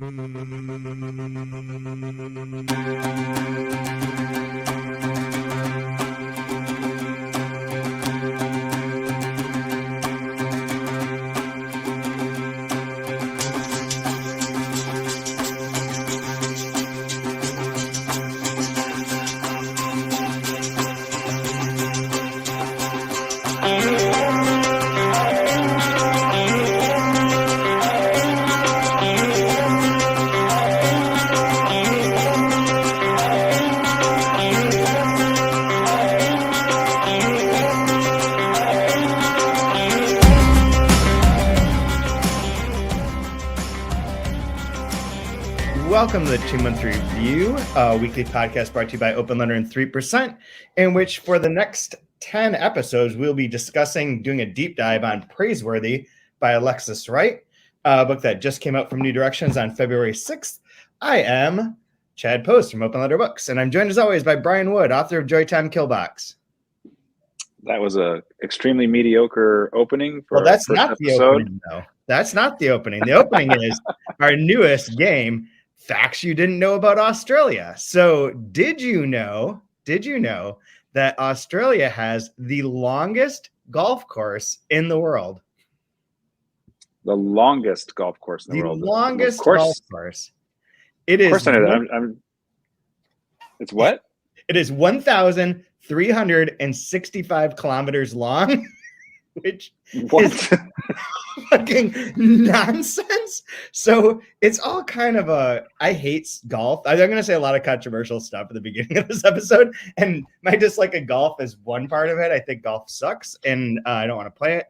Welcome to the 2-Month Review, a weekly podcast brought to you by Open Letter and 3%, in which for the next 10 episodes, we'll be doing a deep dive on Praiseworthy by Alexis, Wright, a book that just came out from New Directions on February 6th. I am Chad Post from Open Letter Books, and I'm joined as always by Brian Wood, author of Joytime Killbox. That was a extremely mediocre opening for that's our first not episode. The opening, though. That's not the opening. The opening is our newest game, Facts You Didn't Know About Australia. So did you know that Australia has the longest golf course in the world? The longest golf course in the world. The longest golf course. It is. Of course I know that. It's what? It is 1,365 kilometers long, which is fucking nonsense. So it's all kind of I hate golf. I'm going to say a lot of controversial stuff at the beginning of this episode, and my dislike of golf is one part of it. I think golf sucks, and I don't want to play it.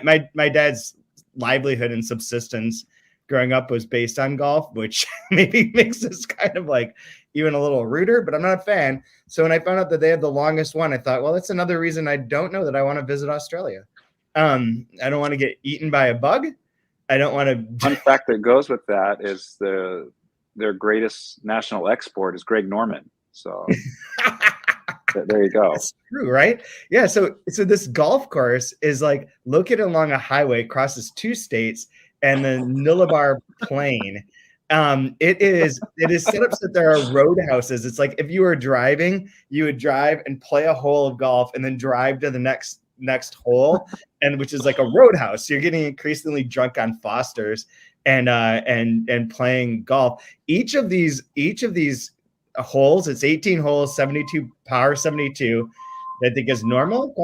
My dad's livelihood and subsistence growing up was based on golf, which maybe makes this kind of like even a little ruder, but I'm not a fan. So when I found out that they had the longest one, I thought, well, that's another reason I don't know that I want to visit Australia. I don't want to get eaten by a bug. I don't want to. Fun fact that goes with that is their greatest national export is Greg Norman. So there you go. That's true, right? Yeah. So this golf course is like located along a highway, crosses 2 states and the Nullarbor Plain. It is set up so that there are roadhouses. It's like if you were driving, you would drive and play a hole of golf and then drive to the next hole, and which is like a roadhouse. So you're getting increasingly drunk on Fosters and playing golf. Each of these holes, it's 18 holes, 72 power 72. I think is normal ?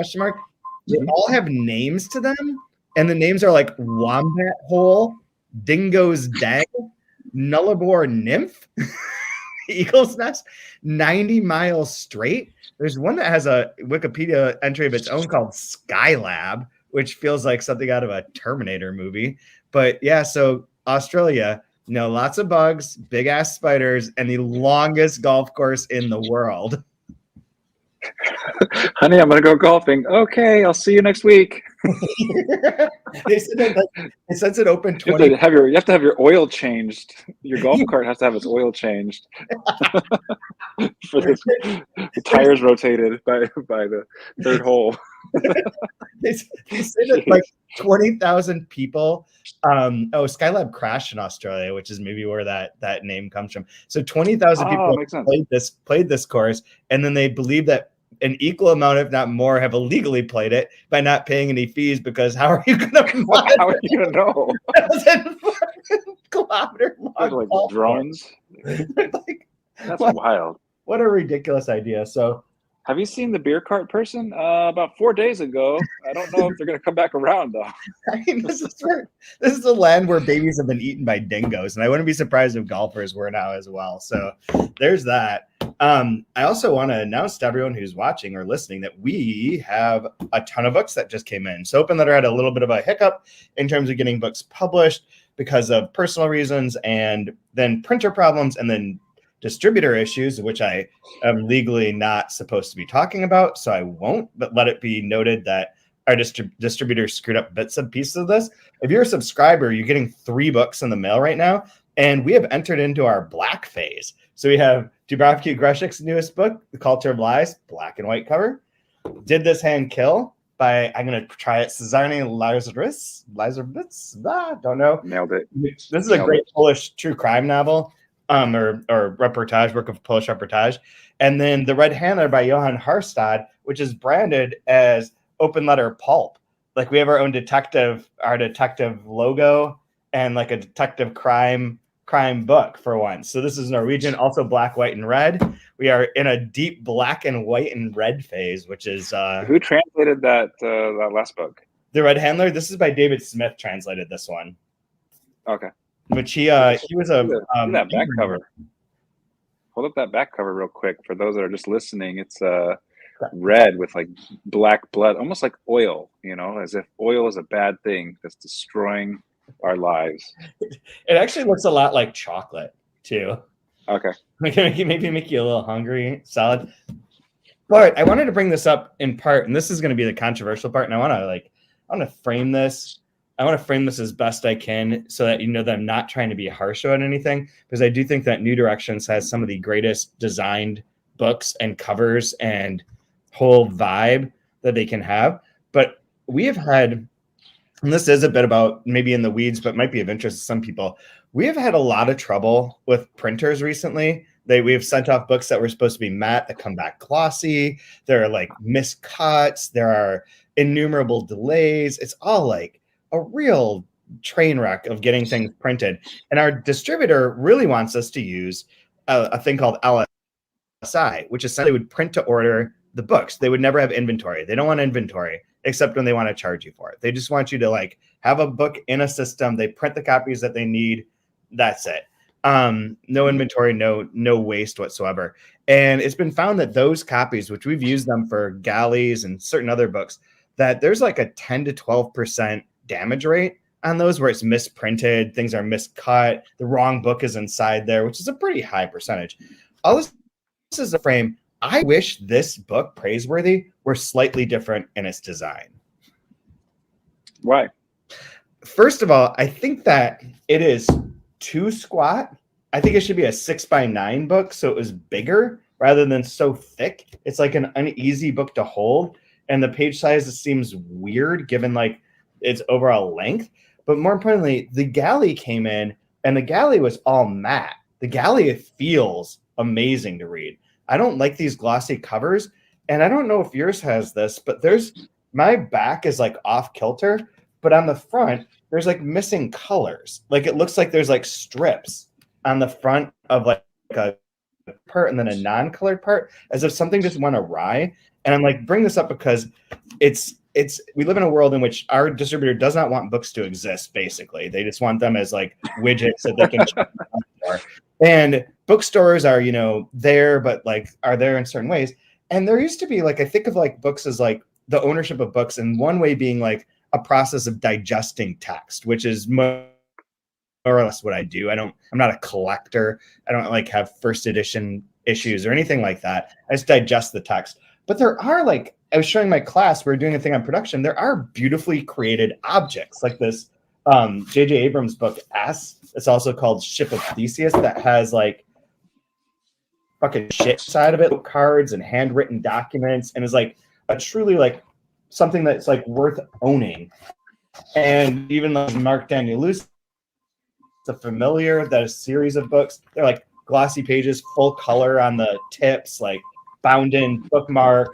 They all have names to them, and the names are like Wombat Hole, Dingo's Den, Nullarbor Nymph, Eagle's Nest, 90 miles straight. There's one that has a Wikipedia entry of its own called Skylab, which feels like something out of a Terminator movie. But yeah, so Australia, lots of bugs, big ass spiders, and the longest golf course in the world. Honey, I'm going to go golfing. Okay, I'll see you next week. They said it says it open 20. You have to have your oil changed. Your golf cart has to have its oil changed. For this, the tires rotated by the third hole. They say that like 20,000 people. Skylab crashed in Australia, which is maybe where that name comes from. So 20,000 people played this course, and then they believe that an equal amount, if not more, have illegally played it by not paying any fees, because how are you going to know? Kilometer long like drones. That's wild. What a ridiculous idea. So have you seen the beer cart person? About 4 days ago. I don't know if they're going to come back around, though. I mean, this is the land where babies have been eaten by dingoes, and I wouldn't be surprised if golfers were now as well. So there's that. I also want to announce to everyone who's watching or listening that we have a ton of books that just came in. So Open Letter had a little bit of a hiccup in terms of getting books published because of personal reasons, and then printer problems, and then distributor issues, which I am legally not supposed to be talking about, so I won't, but let it be noted that our distributor screwed up bits and pieces of this. If you're a subscriber, you're getting 3 books in the mail right now, and we have entered into our black phase. So we have Dubravka Greshik's newest book, The Culture of Lies, black and white cover. Did This Hand Kill? by, I'm going to try it, Cezary Lazarus. Don't know. Nailed it. This is a great Polish true crime novel, or reportage, work of Polish reportage. And then The Red Handler by Johann Harstad, which is branded as open letter pulp. Like we have our own detective logo and like a detective crime book for once. So this is Norwegian, also black, white, and red. We are in a deep black and white and red phase, which is who translated that last book? The Red Handler. This is by David Smith. Translated this one. Okay. Which he was a that back cover. Hold up that back cover real quick for those that are just listening. It's red with like black blood, almost like oil. You know, as if oil is a bad thing that's destroying our lives. It actually looks a lot like chocolate too. Okay. Maybe make you a little hungry, salad. But I wanted to bring this up in part, and this is going to be the controversial part, and I want to frame this. I want to frame this as best I can so that you know that I'm not trying to be harsh on anything, because I do think that New Directions has some of the greatest designed books and covers and whole vibe that they can have. But we have had, and this is a bit about maybe in the weeds, but might be of interest to some people. We have had a lot of trouble with printers recently. We have sent off books that were supposed to be matte that come back glossy. There are like miscuts. There are innumerable delays. It's all like a real train wreck of getting things printed. And our distributor really wants us to use a thing called Al-Qasar, which essentially would print to order the books. They would never have inventory. They don't want inventory except when they want to charge you for it. They just want you to like have a book in a system. They print the copies that they need. That's it. No inventory, no waste whatsoever. And it's been found that those copies, which we've used them for galleys and certain other books, that there's like a 10 to 12% damage rate on those where it's misprinted, things are miscut, the wrong book is inside there, which is a pretty high percentage. All this is a frame. I wish this book, Praiseworthy, were slightly different in its design. Why? First of all, I think that it is too squat. I think it should be a 6x9 book, so it was bigger rather than so thick. It's like an uneasy book to hold, and the page size seems weird given like its overall length. But more importantly, the galley came in, and the galley was all matte. The galley feels amazing to read. I don't like these glossy covers, and I don't know if yours has this, but my back is like off kilter, but on the front, there's like missing colors. Like it looks like there's like strips on the front of like a part and then a non-colored part, as if something just went awry. And I'm like, bring this up because we live in a world in which our distributor does not want books to exist, basically. They just want them as like widgets that they can check for. And bookstores are, there, but like are there in certain ways. And there used to be like, I think of like books as like the ownership of books, and one way being like a process of digesting text, which is more or less what I do. I'm not a collector. I don't like have first edition issues or anything like that. I just digest the text. But there are like, I was showing my class, we were doing a thing on production. There are beautifully created objects like this J.J. Abrams book S. It's also called Ship of Theseus, that has like fucking shit side of it, cards and handwritten documents, and is like a truly like something that's like worth owning. And even like Mark Danielus, the familiar, that a series of books, they're like glossy pages, full color on the tips, like bound in bookmark,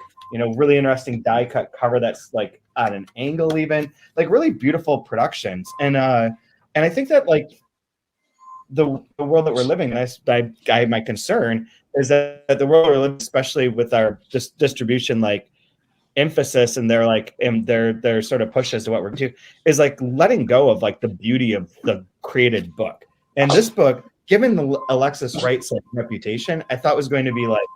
really interesting die cut cover that's like at an angle, even like really beautiful productions. And I think that like the world that we're living in, my concern is that the world we're living, especially with our distribution like emphasis and their sort of push as to what we're doing, is like letting go of like the beauty of the created book. And this book, given the Alexis Wright's like reputation, I thought was going to be like,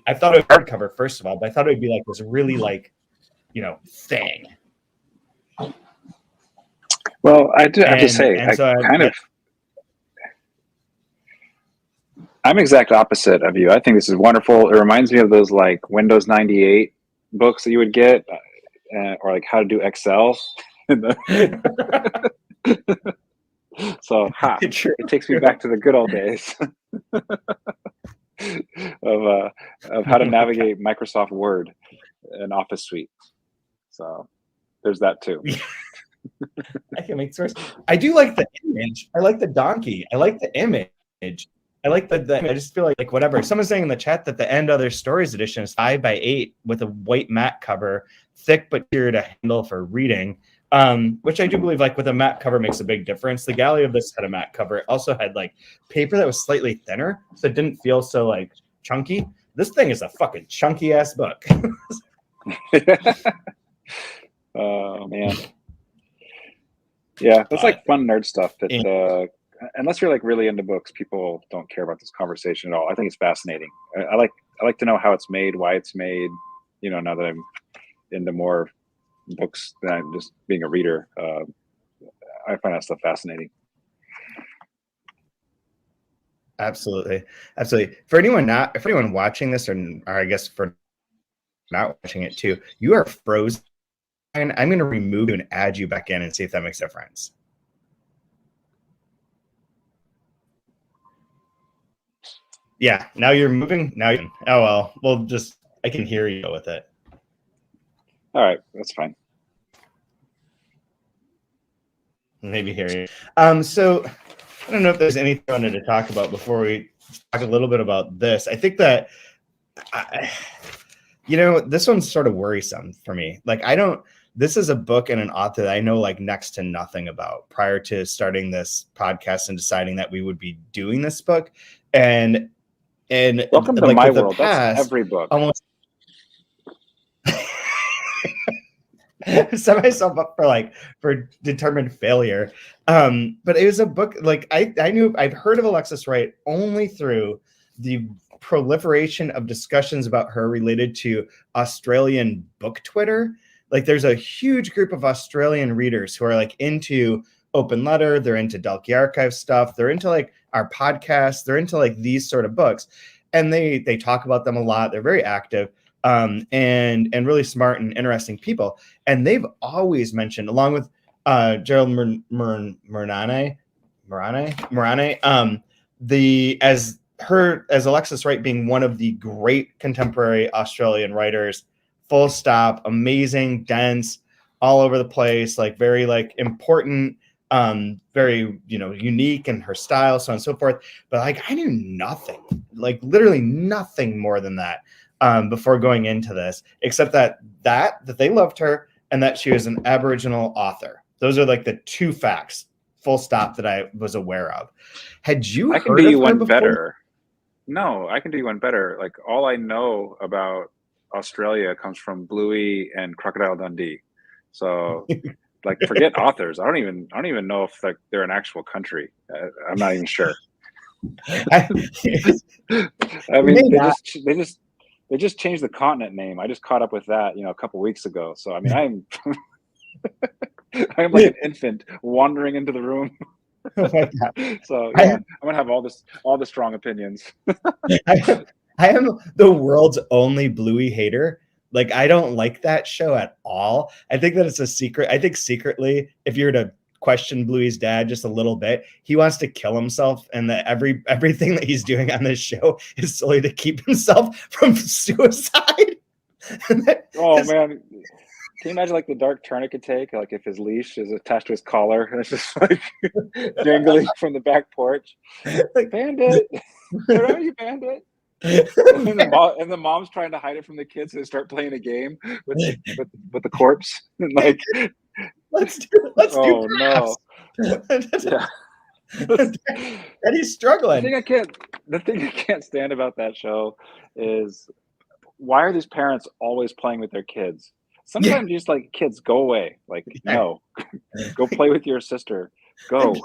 I thought it would hardcover first of all, but I thought it would be like this really like, thing. Well, I do have to say, I'm exact opposite of you. I think this is wonderful. It reminds me of those like Windows 98 books that you would get, or like how to do Excel. So it takes me back to the good old days of how to navigate Microsoft Word and Office Suite. So there's that too. I can make stories. I do like the image. I like the donkey. I like the image. I like the I just feel like whatever. Someone's saying in the chat that the End Other Stories edition is 5x8 with a white matte cover, thick but easier to handle for reading. Which I do believe, like, with a matte cover makes a big difference. The galley of this had a matte cover. It also had like paper that was slightly thinner, so it didn't feel so like chunky. This thing is a fucking chunky ass book. Oh man. Yeah, that's like fun nerd stuff that unless you're like really into books, people don't care about this conversation at all. I think it's fascinating. I like to know how it's made, why it's made. You know, now that I'm into more books than I'm just being a reader, I find that stuff fascinating. Absolutely. For anyone watching this, or I guess for not watching it too, you are frozen. I'm going to remove you and add you back in and see if that makes a difference. Yeah, now you're moving. Oh well, I can hear you with it. All right, that's fine. Maybe hear you. So I don't know if there's anything I wanted to talk about before we talk a little bit about this. I think that this one's sort of worrisome for me. Like, this is a book and an author that I know like next to nothing about prior to starting this podcast and deciding that we would be doing this book. And welcome to like my the world. Past, that's every book. Almost set myself up for determined failure. But it was a book like I've heard of Alexis Wright only through the proliferation of discussions about her related to Australian book Twitter. Like, there's a huge group of Australian readers who are like into Open Letter, they're into Dalkey Archive stuff, they're into like our podcast, they're into like these sort of books, and they talk about them a lot. They're very active, and really smart and interesting people. And they've always mentioned, along with Gerald Morane, as Alexis Wright being one of the great contemporary Australian writers, full stop, amazing, dense, all over the place, like very like important, very unique in her style, so on and so forth. But like, I knew nothing, like literally nothing more than that before going into this, except that they loved her and that she was an Aboriginal author. Those are like the two facts, full stop, that I was aware of. Had you I can heard do of you her one before? better. No, I can do you one better. Like, all I know about Australia comes from Bluey and Crocodile Dundee. So like, forget authors. I don't even know if like they're an actual country. I'm not even sure. I mean, they just changed the continent name. I just caught up with that, a couple weeks ago. So I mean, I'm like an infant wandering into the room. Oh my God. So yeah, I'm gonna have all the strong opinions. I am the world's only Bluey hater. Like, I don't like that show at all. I think that it's a secret. I think secretly, if you were to question Bluey's dad just a little bit, he wants to kill himself, and that everything that he's doing on this show is solely to keep himself from suicide. Oh man. Can you imagine like the dark turn it could take, like if his leash is attached to his collar and it's just like jangling from the back porch? Like, Bandit, where are you, Bandit? And the mom's trying to hide it from the kids, and they start playing a game with the corpse. And like, let's do no. Yeah. And he's struggling. The thing I can't stand about that show is, why are these parents always playing with their kids? Sometimes you just like, kids, go away. Like, no, go play with your sister. Go.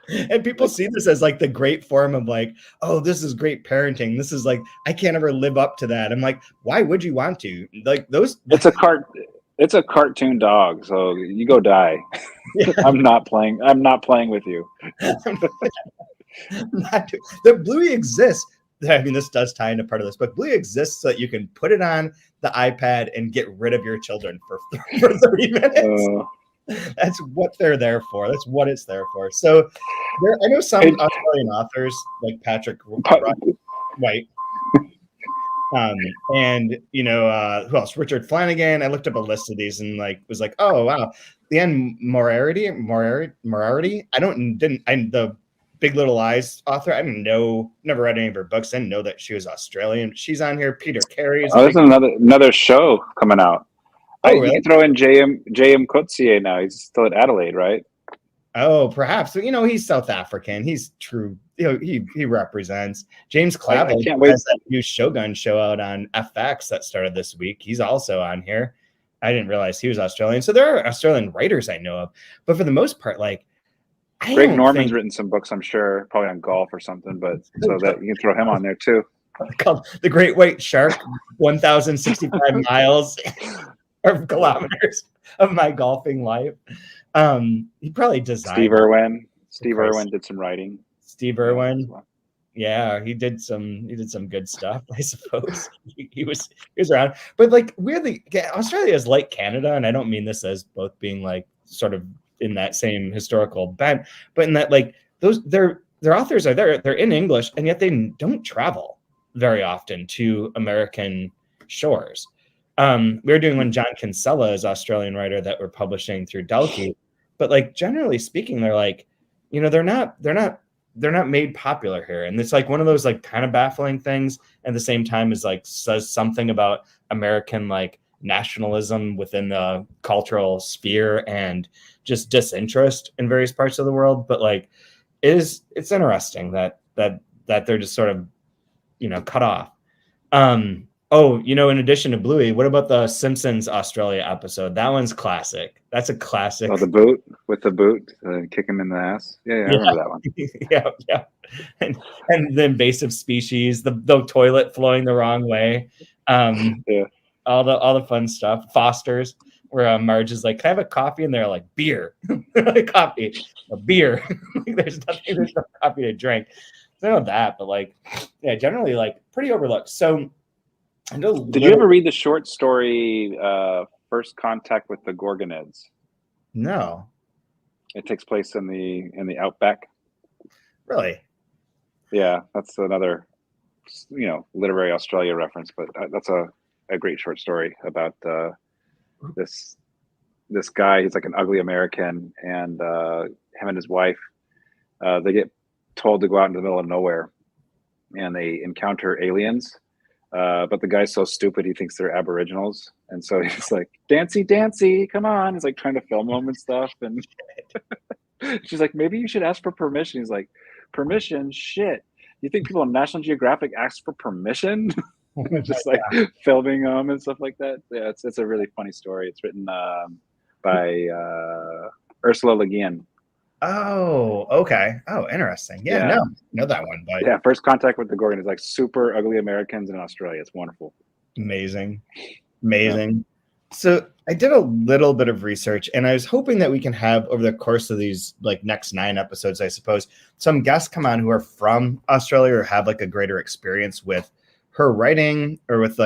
And people see this as like the great form of like, oh, this is great parenting. This is like, I can't ever live up to that. I'm like, why would you want to? Like, those. It's a cartoon dog, so you go die. Yeah. I'm not playing with you. The Bluey exists. I mean, this does tie into part of this, but Bluey exists so that you can put it on the iPad and get rid of your children for 30 minutes. That's what they're there for. That's what it's there for. So I know some Australian authors like Patrick Wright. And who else? Richard Flanagan. I looked up a list of these and was like, oh wow. Leanne Moriarty. I'm the Big Little Lies author. I didn't know, never read any of her books. I didn't know that she was Australian. She's on here. Peter Carey. Oh, there's another show coming out. Oh, really? You can throw in J.M. Coetzee now. He's still at Adelaide, right? Oh, perhaps. So, he's South African. He's true. He represents. James Clavell. I can't wait. Has that new Shogun show out on FX that started this week. He's also on here. I didn't realize he was Australian. So there are Australian writers I know of, but for the most part, Greg Norman's written some books, I'm sure, probably on golf or something. But so that you can throw him on there too. Called The Great White Shark, 1,065 miles or kilometers of my golfing life. He probably designed. Steve Irwin did some writing. Steve Irwin. Yeah, he did some good stuff, I suppose. he was around. But weirdly, Australia is like Canada, and I don't mean this as both being sort of in that same historical bent, but in that their authors are there, they're in English, and yet they don't travel very often to American shores. We were doing one. John Kinsella is Australian writer that we're publishing through Dalkey, but generally speaking, they're they're not made popular here, and it's one of those kind of baffling things. At the same time, is says something about American nationalism within the cultural sphere and just disinterest in various parts of the world. But it's interesting that they're just sort of cut off. In addition to Bluey, what about the Simpsons Australia episode? That one's classic. That's a classic. Oh, the boot, kick him in the ass. Yeah, I remember that one. yeah. And the invasive species, the toilet flowing the wrong way. Yeah. All the fun stuff. Foster's, where Marge is like, "Can I have a coffee?" And they're like, "Beer." Coffee, a beer. There's no coffee to drink. So I know that, but generally pretty overlooked. So I know. Did you ever read the short story First Contact with the Gorgonids? No. It takes place in the outback. Really? Yeah, that's another literary Australia reference, but that's a great short story about this guy. He's an ugly American, and him and his wife, they get told to go out into the middle of nowhere, and they encounter aliens. But the guy's so stupid, he thinks they're Aboriginals. And so he's like, Dancy, come on. He's trying to film them and stuff. And she's like, maybe you should ask for permission. He's like, permission? Shit. You think people on National Geographic ask for permission? Just filming them and stuff like that. Yeah, it's a really funny story. It's written by Ursula Le Guin. Oh, okay. Oh, interesting. Yeah. No, know that one. But yeah, First Contact with the Gorgon is super ugly Americans in Australia. It's wonderful. Amazing. Yeah. So I did a little bit of research, and I was hoping that we can have, over the course of these next 9 episodes, I suppose, some guests come on who are from Australia or have a greater experience with her writing or with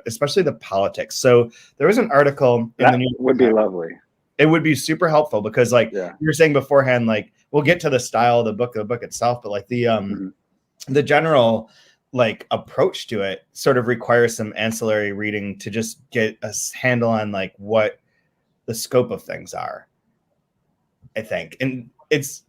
especially the politics. So there was an article in the New York would be lovely. It would be super helpful because you were saying beforehand, we'll get to the style of the book itself, but the general approach to it sort of requires some ancillary reading to just get a handle on what the scope of things are, I think. And it's,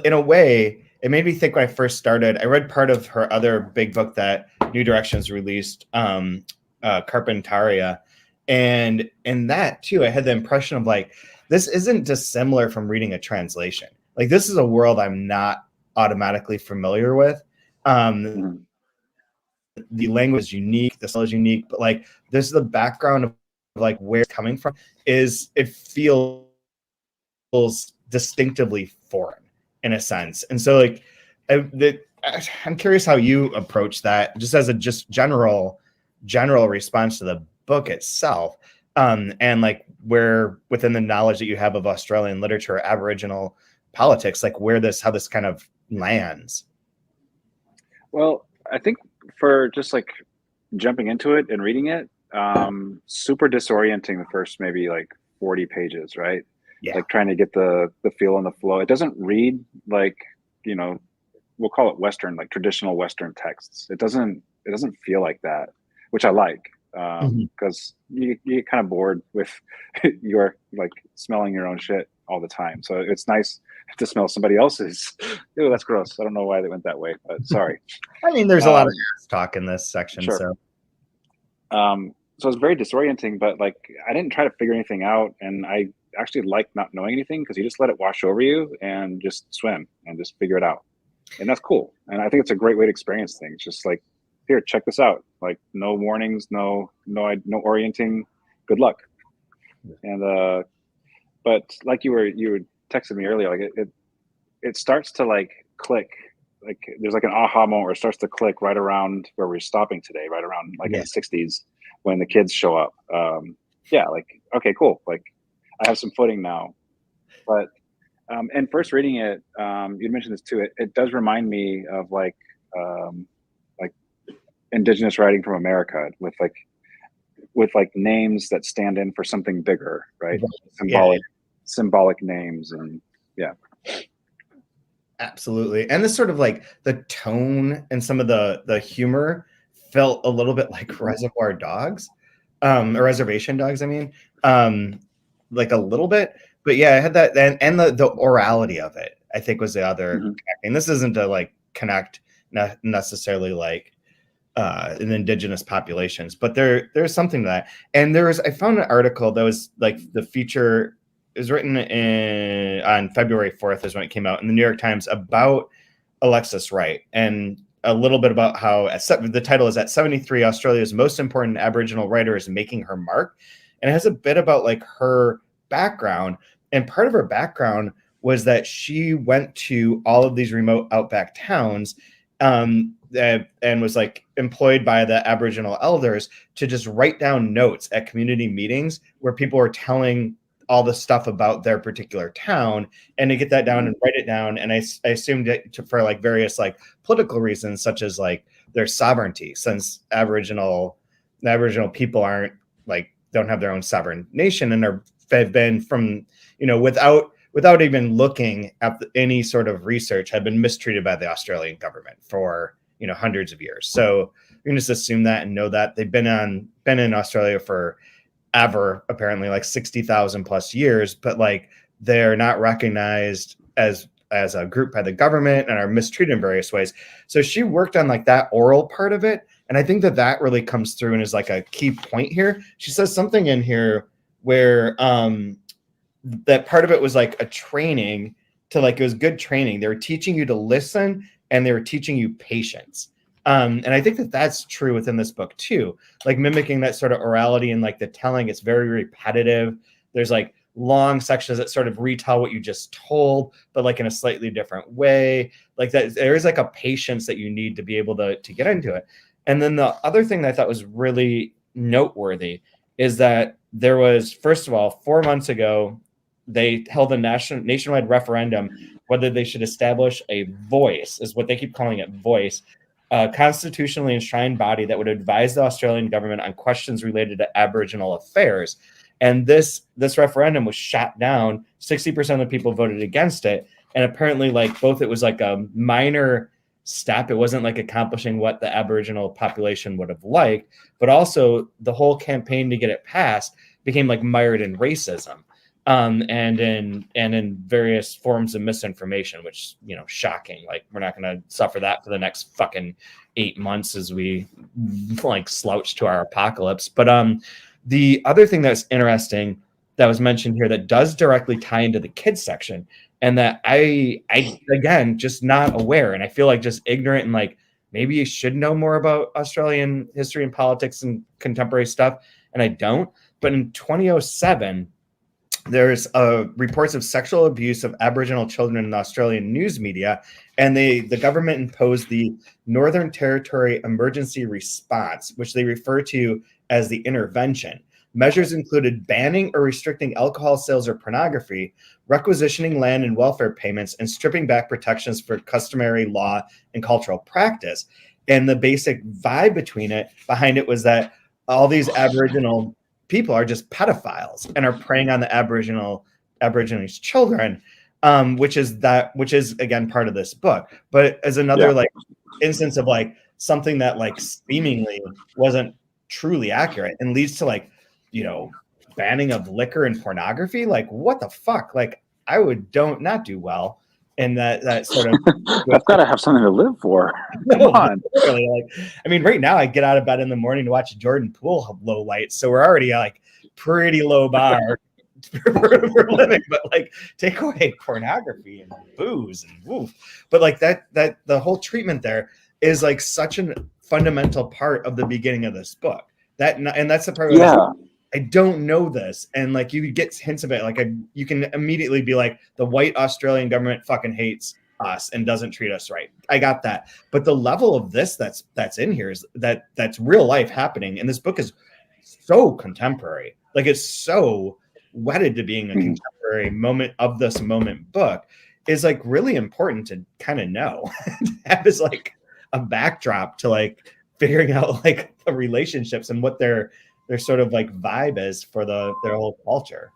in a way, it made me think when I first started, I read part of her other big book that New Directions released, Carpentaria. And in that too, I had the impression of this isn't dissimilar from reading a translation. This is a world I'm not automatically familiar with. The language is unique, the style is unique, but this is the background of where it's coming from. It feels distinctively foreign in a sense. And so I'm curious how you approach that, just as a general response to the book itself, and where within the knowledge that you have of Australian literature, Aboriginal politics, how this kind of lands. Well, I think for just jumping into it and reading it, super disorienting the first maybe 40 pages, right? Yeah. Trying to get the feel and the flow. It doesn't read we'll call it Western, traditional Western texts. It doesn't feel like that. which I like, because you get kind of bored with your like smelling your own shit all the time. So it's nice to smell somebody else's. Ew, that's gross. I don't know why they went that way, but sorry. I mean, there's a lot of talk in this section. Sure. So so it's very disorienting, but like I didn't try to figure anything out, and I actually like not knowing anything because you just let it wash over you and just swim and just figure it out, and that's cool. And I think it's a great way to experience things. Just like, here, check this out. Like, no warnings, no orienting. Good luck. And but like you were texting me earlier, like it starts to like click. Like there's like an aha moment where it starts to click right around where we're stopping today, right around like in the 60s when the kids show up. Yeah, like, okay, cool. Like I have some footing now. But and first reading it, you mentioned this too. It does remind me of like indigenous writing from America with like names that stand in for something bigger, right? Symbolic names, and yeah. Absolutely. And this sort of like the tone and some of the humor felt a little bit like Reservoir Dogs, or Reservation Dogs, I mean, like a little bit. But yeah, I had that, and the orality of it, I think, was the other. And this isn't to like connect necessarily like in indigenous populations, but there's something to that. And I found an article that was like the feature. It was written on February 4th is when it came out in the New York Times about Alexis Wright, and a little bit about how the title is at 73, Australia's most important Aboriginal writer is making her mark. And it has a bit about like her background. And part of her background was that she went to all of these remote outback towns and was like employed by the Aboriginal elders to just write down notes at community meetings where people were telling all the stuff about their particular town, and to get that down and write it down. And I assumed it for like various like political reasons, such as like their sovereignty, since Aboriginal people don't have their own sovereign nation, and have been from, without even looking at any sort of research, have been mistreated by the Australian government for hundreds of years. So you can just assume that and know that they've been in Australia for ever, apparently like 60,000 plus years, but like they're not recognized as a group by the government and are mistreated in various ways. So she worked on like that oral part of it, and I think that really comes through and is like a key point here. She says something in here where that part of it was like a training to like, it was good training. They were teaching you to listen, and they were teaching you patience. And I think that's true within this book too, like mimicking that sort of orality and like the telling. It's very repetitive. There's like long sections that sort of retell what you just told, but like in a slightly different way. Like that, there is like a patience that you need to be able to get into it. And then the other thing that I thought was really noteworthy is that there was, first of all, 4 months ago, they held a nationwide referendum whether they should establish a voice, is what they keep calling it, voice, a constitutionally enshrined body that would advise the Australian government on questions related to Aboriginal affairs. And this referendum was shot down. 60% of the people voted against it. And apparently, like, both it was like a minor step. It wasn't like accomplishing what the Aboriginal population would have liked, but also the whole campaign to get it passed became like mired in racism. And in various forms of misinformation, which, shocking. Like, we're not going to suffer that for the next fucking 8 months as we like slouch to our apocalypse. But the other thing that's interesting that was mentioned here that does directly tie into the kids section, and that I again, just not aware, and I feel like just ignorant, and like maybe you should know more about Australian history and politics and contemporary stuff, and I don't. But in 2007, there's reports of sexual abuse of Aboriginal children in the Australian news media, and the government imposed the Northern Territory Emergency Response, which they refer to as the intervention. Measures included banning or restricting alcohol sales or pornography, requisitioning land and welfare payments, and stripping back protections for customary law and cultural practice. And the basic vibe behind it was that all these Aboriginal people are just pedophiles and are preying on the Aborigines children, which is again part of this book, but as another like instance of like something that like seemingly wasn't truly accurate and leads to like, you know, banning of liquor and pornography. Like, what the fuck? Like, I would not do well in that sort of. I've got to have something to live for. Come on. Really, like, I mean, right now I get out of bed in the morning to watch Jordan Poole low lights, so we're already like pretty low bar for living. But like, take away pornography and booze and woof. But like that the whole treatment there is like such a fundamental part of the beginning of this book. And that's the part where I don't know this, and like you get hints of it. Like you can immediately be like, the white Australian government fucking hates us and doesn't treat us right. I got that, but the level of this that's in here is that's real life happening, and this book is so contemporary. Like, it's so wedded to being a contemporary moment of this moment book is like really important to kind of know. Have as like a backdrop to like figuring out like the relationships and what their sort of like vibe is for their whole culture.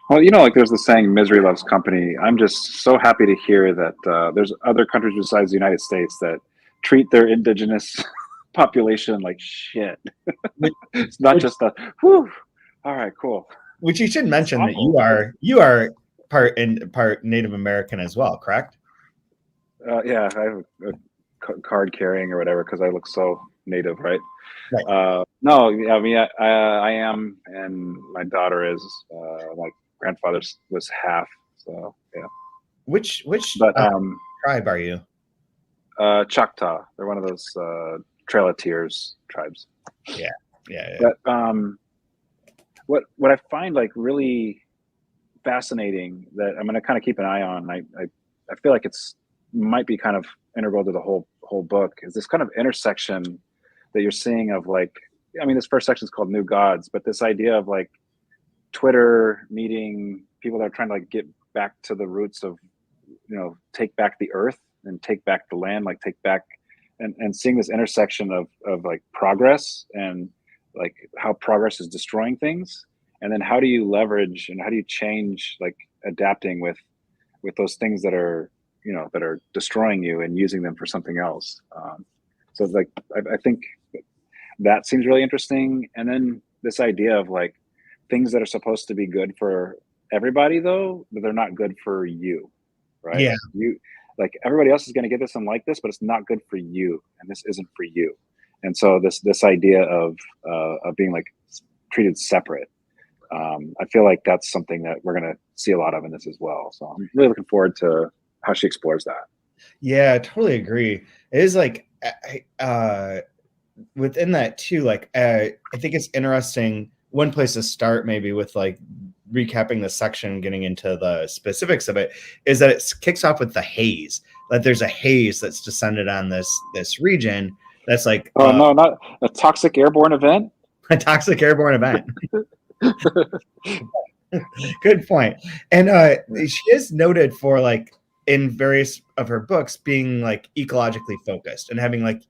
Well, you know, like there's the saying, misery loves company. I'm just so happy to hear that there's other countries besides the United States that treat their indigenous population like shit. It's not just a, whew, all right, cool. Which you should mention that you are part Native American as well, correct? Yeah, I have a card carrying or whatever because I look so native, right? Right. No, I mean I am, and my daughter is. My grandfather was half, so yeah. Which tribe are you? Choctaw. They're one of those Trail of Tears tribes. Yeah. But what I find like really fascinating that I'm going to kind of keep an eye on. I feel like it's might be kind of integral to the whole book is this kind of intersection that you're seeing of like, I mean, this first section is called New Gods, but this idea of like Twitter meeting people that are trying to like get back to the roots of, you know, take back the earth and take back the land, like take back and seeing this intersection of like progress and like how progress is destroying things. And then how do you leverage and how do you change, like adapting with those things that are, you know, that are destroying you and using them for something else. So like, I think that seems really interesting. And then this idea of like things that are supposed to be good for everybody though, but they're not good for you, right? Yeah. You like everybody else is going to get this and like this, but it's not good for you. And this isn't for you. And so this idea of being like treated separate, I feel like that's something that we're going to see a lot of in this as well. So I'm really looking forward to how she explores that. Yeah, I totally agree. It is like, within that too, like, I think it's interesting. One place to start maybe with like recapping the section, getting into the specifics of it, is that it kicks off with the haze. That there's a haze that's descended on this region. That's like, no, not a toxic airborne event. A toxic airborne event. Good point. And she is noted for like in various of her books being like ecologically focused and having like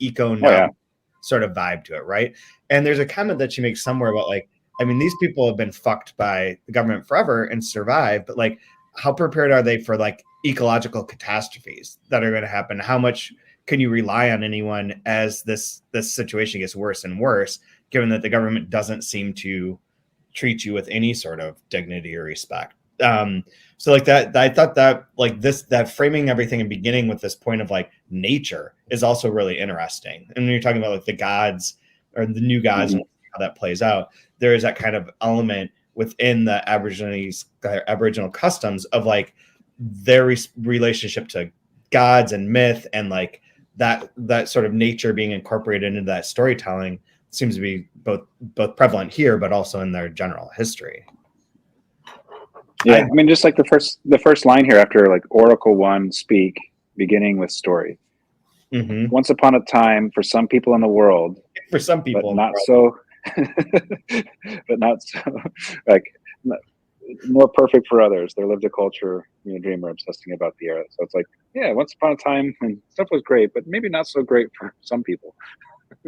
sort of vibe to it, right? And there's a comment that she makes somewhere about like, I mean, these people have been fucked by the government forever and survived, but like, how prepared are they for like ecological catastrophes that are going to happen? How much can you rely on anyone as this situation gets worse and worse, given that the government doesn't seem to treat you with any sort of dignity or respect? So like that, I thought that like that framing everything and beginning with this point of like nature is also really interesting. And when you're talking about like the gods or the new gods and how that plays out, there is that kind of element within the Aboriginal customs of like their relationship to gods and myth, and like that sort of nature being incorporated into that storytelling seems to be both prevalent here, but also in their general history. Yeah, I mean, just like the first line here after like Oracle 1 speak, beginning with story. Mm-hmm. Once upon a time, for some people in the world, for some people, but not so, but not so, like more perfect for others. There lived a culture, you know, dreamer obsessing about the era. So it's like, yeah, once upon a time, and stuff was great, but maybe not so great for some people.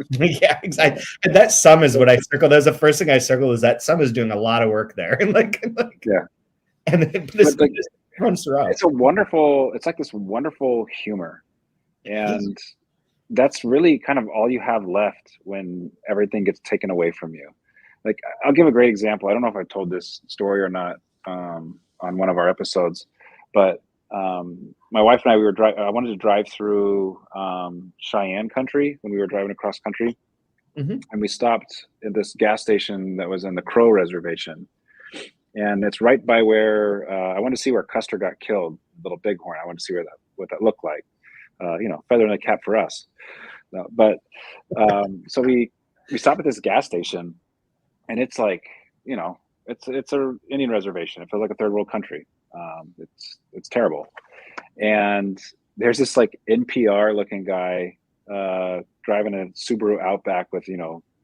Yeah, exactly. And that some is what I circled. That was the first thing I circled, is that some is doing a lot of work there. And like yeah. And this runs throughout. It's like this wonderful humor. And that's really kind of all you have left when everything gets taken away from you. Like, I'll give a great example. I don't know if I told this story or not on one of our episodes, but my wife and I, I wanted to drive through Cheyenne country when we were driving across country. Mm-hmm. And we stopped at this gas station that was in the Crow Reservation. And it's right by where I wanted to see where Custer got killed, Little Bighorn. I wanted to see what that looked like. Feather in the cap for us. So we stop at this gas station, and it's like, it's a Indian reservation. It feels like a third world country. It's terrible. And there's this like NPR looking guy driving a Subaru Outback with,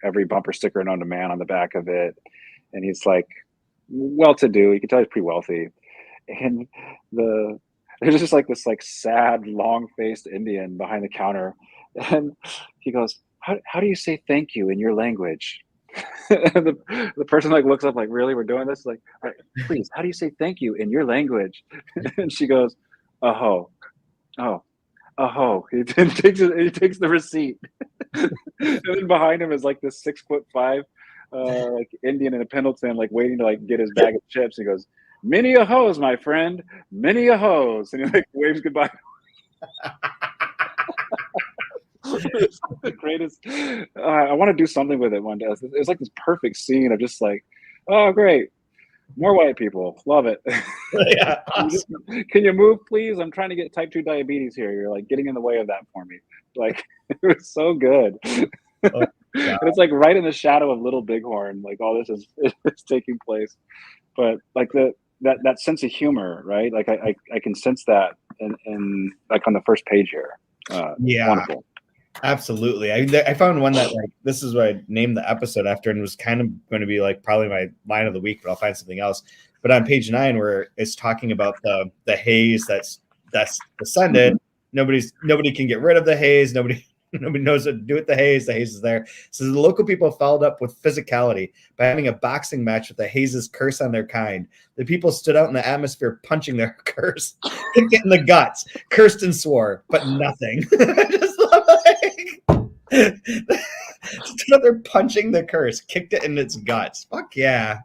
every bumper sticker known to man on the back of it. And he's like well-to-do. You can tell he's pretty wealthy. And there's just like this like sad, long-faced Indian behind the counter. And he goes, how do you say thank you in your language? And the person like looks up like, really, we're doing this? Like, all right, please, how do you say thank you in your language? And she goes, aho. He takes the receipt. And then behind him is like this 6'5" like Indian in a Pendleton, like waiting to like get his bag of chips. He goes, many a hose, my friend, many a hose. And he like waves goodbye. It's the greatest. I want to do something with it one day. It's like this perfect scene of just like, oh, great. More white people. Love it. Yeah, awesome. Can you move, please? I'm trying to get type 2 diabetes here. You're like getting in the way of that for me. Like, it was so good. Oh, and it's like right in the shadow of Little Bighorn. Like all this is taking place. But like that sense of humor, right? Like I can sense that in like on the first page here. Yeah. Wonderful. Absolutely. I found one that like this is what I named the episode after, and was kind of going to be like probably my line of the week, but I'll find something else. But on page 9, where it's talking about the haze that's descended, nobody can get rid of the haze. Nobody knows what to do with the haze. The haze is there. So the local people followed up with physicality by having a boxing match with the haze's curse on their kind. The people stood out in the atmosphere, punching their curse, kicked it in the guts, cursed and swore, but nothing. I just love stood up there punching the curse, kicked it in its guts. Fuck yeah.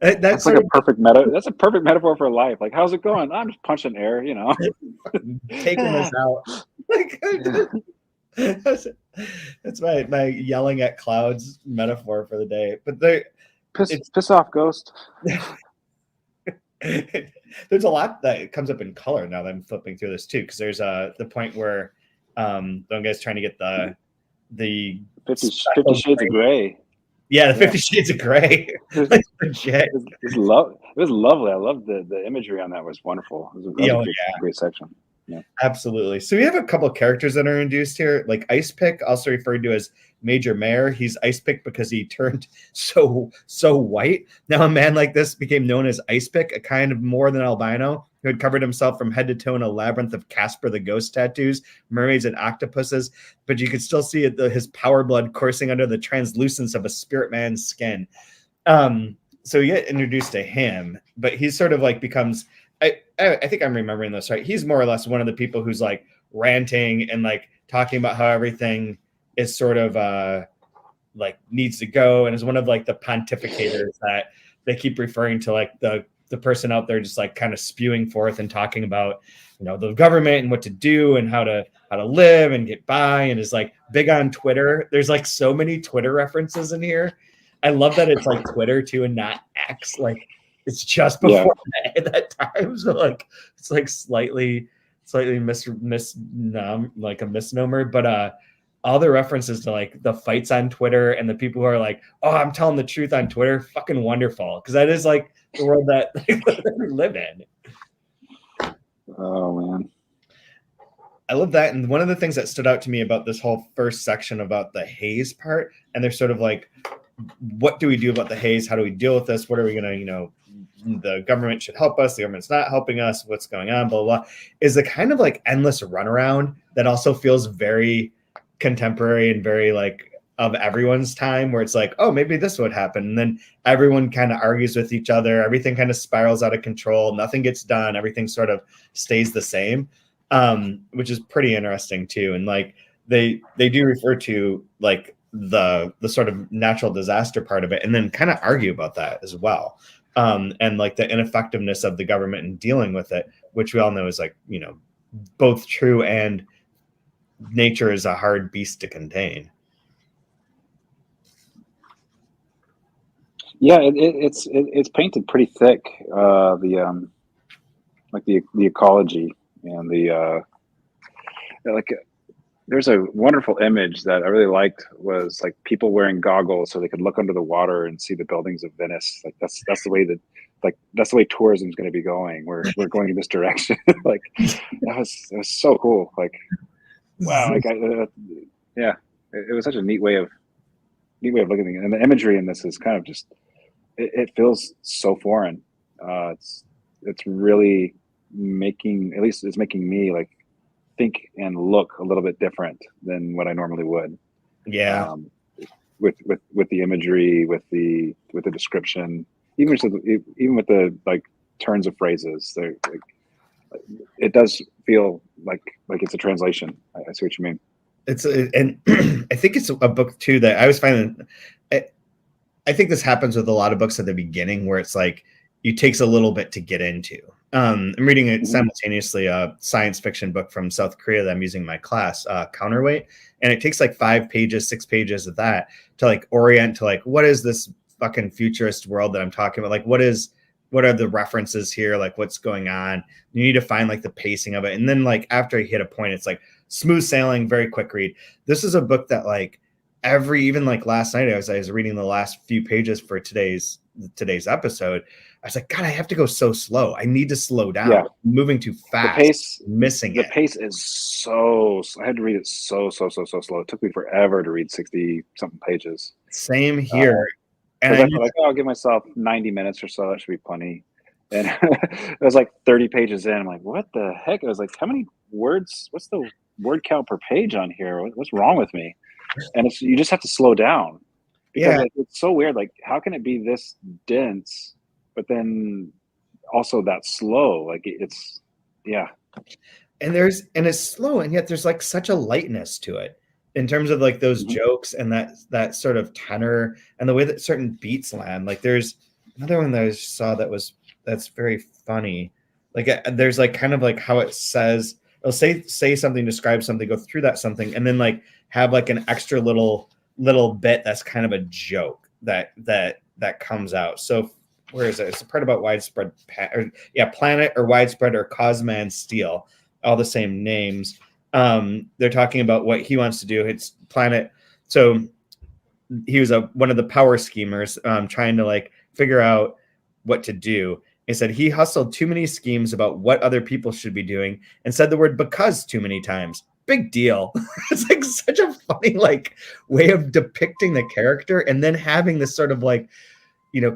That's like a perfect That's a perfect metaphor for life. Like, how's it going? I'm just punching air, taking this out. Like, that's my yelling at clouds metaphor for the day. But piss off, ghost. There's a lot that comes up in color now that I'm flipping through this too, because there's the point where the one guy's trying to get the 50 Shades of Grey. Yeah, the 50 Shades of Grey. Like, legit. It was lovely. I loved the imagery on that. It was wonderful. It was a great section. Yeah. Absolutely. So we have a couple of characters that are introduced here, like Ice Pick, also referred to as Major Mayor. He's Ice Pick because he turned so white. Now a man like this became known as Ice Pick, a kind of more than albino, who had covered himself from head to toe in a labyrinth of Casper the Ghost tattoos, mermaids, and octopuses, but you could still see his power blood coursing under the translucence of a spirit man's skin. So you get introduced to him, but he's sort of like becomes... I think I'm remembering this right. He's more or less one of the people who's like ranting and like talking about how everything is sort of like needs to go, and is one of like the pontificators that they keep referring to, like the person out there just like kind of spewing forth and talking about, the government and what to do and how to live and get by, and is like big on Twitter. There's like so many Twitter references in here. I love that it's like Twitter too and not X. Like, it's just before that time, so like it's like slightly like a misnomer, but all the references to like the fights on Twitter and the people who are like, oh, I'm telling the truth on Twitter, fucking wonderful, because that is like the world that we live in. Oh man, I love that. And one of the things that stood out to me about this whole first section about the haze part, and they're sort of like, what do we do about the haze? How do we deal with this? What are we going to, the government should help us. The government's not helping us. What's going on? Blah, blah, blah. Is a kind of like endless runaround that also feels very contemporary and very like of everyone's time, where it's like, oh, maybe this would happen. And then everyone kind of argues with each other. Everything kind of spirals out of control. Nothing gets done. Everything sort of stays the same, which is pretty interesting too. And like they do refer to like the sort of natural disaster part of it, and then kind of argue about that as well. And like the ineffectiveness of the government in dealing with it, which we all know is like, both true, and nature is a hard beast to contain. Yeah, it's painted pretty thick. The ecology and the like. There's a wonderful image that I really liked, was like people wearing goggles so they could look under the water and see the buildings of Venice. Like that's the way that's the way tourism is going to be going. We're going in this direction. Like that was so cool. Like wow, like yeah, it was such a neat way of looking at it. And the imagery in this is kind of just it feels so foreign. It's really making, at least it's making me like think and look a little bit different than what I normally would. Yeah. With the imagery, with the description, even with the like turns of phrases, like, it does feel like it's a translation. I see what you mean. And I think it's a book too that I was finding. I think this happens with a lot of books at the beginning where it's like it takes a little bit to get into. I'm reading it simultaneously, a science fiction book from South Korea that I'm using in my class, Counterweight. And it takes like 5 pages, 6 pages of that to like orient to like, what is this fucking futurist world that I'm talking about? Like, what are the references here? Like what's going on? You need to find like the pacing of it. And then like after you hit a point, it's like smooth sailing, very quick read. This is a book that like even like last night, I was reading the last few pages for today's episode. I was like, God, I have to go so slow. I need to slow down. Yeah. I'm moving too fast. The pace, missing the it. The pace is so. I had to read it so slow. It took me forever to read 60 something pages. Same here. And I thought, like, I'll give myself 90 minutes or so. That should be plenty. And it was like 30 pages in. I'm like, what the heck? I was like, how many words? What's the word count per page on here? What's wrong with me? And you just have to slow down, because it's so weird. Like, how can it be this dense, but then also that slow? Like it's, yeah. And it's slow, and yet there's like such a lightness to it in terms of like those jokes and that sort of tenor and the way that certain beats land. Like there's another one that I saw that's very funny. Like there's like kind of like how it says, it'll say something, describe something, go through that something, and then like have like an extra little bit that's kind of a joke that comes out. So where is it? It's a part about widespread planet or widespread or Cosman Steel, all the same names. They're talking about what he wants to do. It's planet. So he was one of the power schemers, trying to like figure out what to do. He said he hustled too many schemes about what other people should be doing and said the word because too many times. Big deal. It's like such a funny like way of depicting the character, and then having this sort of like,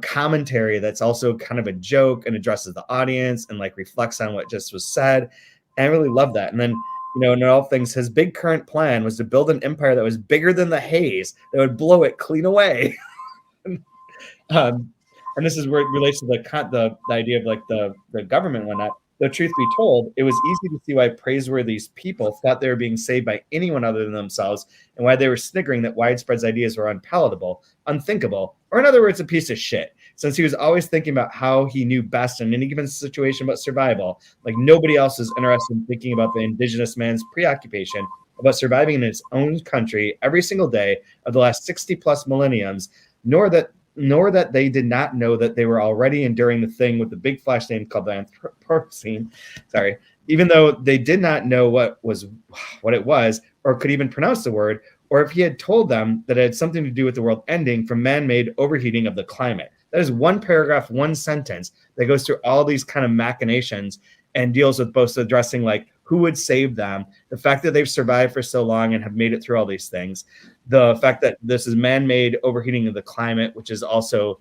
commentary that's also kind of a joke and addresses the audience and like reflects on what just was said. And I really love that. And then, in all things, his big current plan was to build an empire that was bigger than the Haze that would blow it clean away. And this is where it relates to the idea of like the government and whatnot. Though truth be told, it was easy to see why Praiseworthy's people thought they were being saved by anyone other than themselves, and why they were sniggering that Widespread's ideas were unpalatable, unthinkable, or in other words, a piece of shit, since he was always thinking about how he knew best in any given situation but survival, like nobody else is interested in thinking about the indigenous man's preoccupation about surviving in his own country every single day of the last 60 plus millenniums, nor that they did not know that they were already enduring the thing with the big flash name called the Anthropocene. Sorry. Even though they did not know what it was, or could even pronounce the word, or if he had told them that it had something to do with the world ending from man-made overheating of the climate. That is one paragraph, one sentence that goes through all these kind of machinations and deals with both addressing like who would save them, the fact that they've survived for so long and have made it through all these things, the fact that this is man-made overheating of the climate, which is also,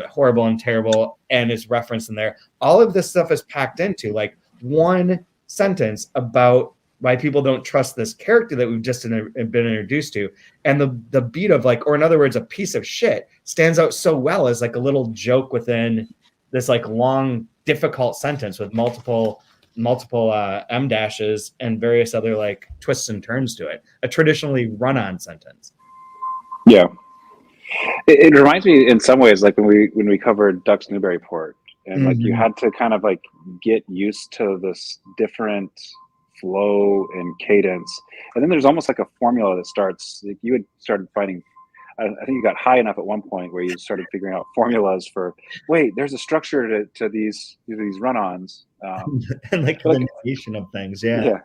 horrible and terrible, and is referenced in there. All of this stuff is packed into like one sentence about why people don't trust this character that we've just been introduced to. And the beat of like, or in other words, a piece of shit stands out so well as like a little joke within this like long, difficult sentence with multiple multiple M dashes and various other like twists and turns to it. A traditionally run-on sentence. Yeah. It reminds me in some ways like when we covered Ducks Newburyport, and like you had to kind of like get used to this different flow and cadence, and then there's almost like a formula that starts. Like you had started finding. I think you got high enough at one point where you started figuring out formulas for. Wait, there's a structure to these run-ons, and like the negation of things. Yeah.